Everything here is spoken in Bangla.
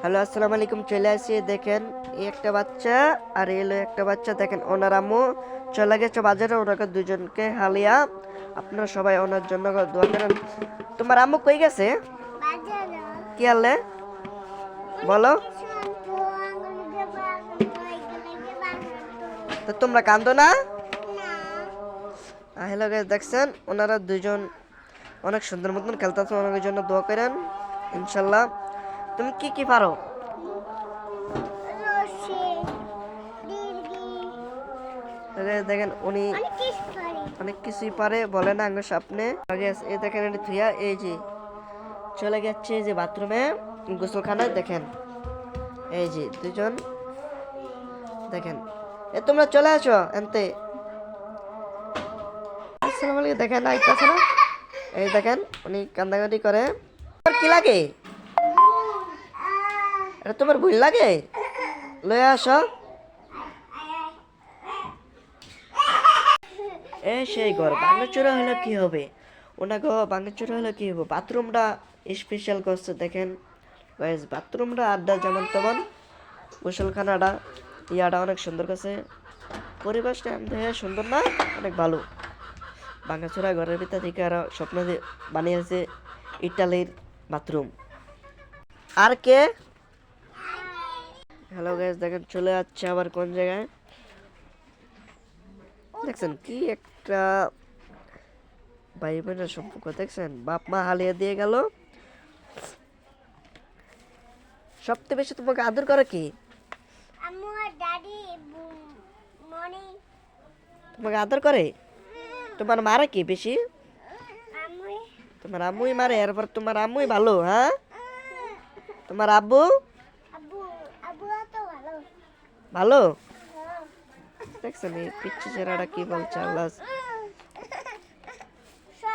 হ্যালো আসসালামু আলাইকুম। চলে আসি, দেখেন এই একটা বাচ্চা আর এলো একটা বাচ্চা। দেখেন ওনার আম্মু চলে গেছে বাজারে, ওনাকে দুজনকে হালিয়া। আপনারা সবাই ওনার জন্য দোয়া করেন। তোমার আম্মু কই গেছে? কি আনলে বলো তো, তোমরা কান্দো না। হ্যালো গাইস, দেখছেন ওনারা দুজন অনেক সুন্দর মতন খেলতেছে, ওনাদের জন্য দোয়া করেন ইনশাল্লাহ। তুমি কি কি পারো? দেখেন উনি অনেক কিছুই পারে, বলে না আঙ্গুর সামনে। এই দেখেন এটা থুইয়া এই যে চলে গেছে যে বাথরুমে গোসলখানায়। দেখেন এই যে দুজন, দেখেন এ তোমরা চলে আসো এনতে। আসসালামু আলাইকুম। দেখেন আইতাছে না, এই দেখেন উনি কান্দাকাটি করে। তোমার কি লাগে? এটা তোমার ভুল লাগে, লয়ে আসো। সেই ঘর ভাঙাচোরা হলে কি হবে, ওনাকে ভাঙাচোরা হলে কি হবে, বাথরুমটা স্পেশাল করছে। দেখেন গাইস বাথরুমটা আড্ডা যেমন তেমন, গোসলখানাটা ইয়াটা অনেক সুন্দর করছে। পরিবেশটা দেখে সুন্দর না, অনেক ভালো। ভাঙাচোরা ঘরের ভিতর থেকে আরো স্বপ্ন বানিয়েছে ইটালির বাথরুম। আর কে? হ্যালো গাইস, দেখেন চলে যাচ্ছে আবার কোন জায়গায়। দেখছেন কি একটা ভাই বোনের সম্পর্ক, দেখছেন বাপ মা হালিয়ে দিয়ে গেল। সবচেয়ে বেশি তোমাকে আদর করে কি? আম্মু আর ড্যাডি মনি। তোমাকে আদর করে? তোমার মারে কি বেশি? আম্মু। তোমার আম্মুই মারে, এরপর তোমার আম্মুই ভালো? হ্যাঁ, তোমার আব্বু? আব্বু আব্বু তো ভালো। ভালো? দেখছেন এই পিচ্ছি ছেলেটা কি বলছে আল্লাহ।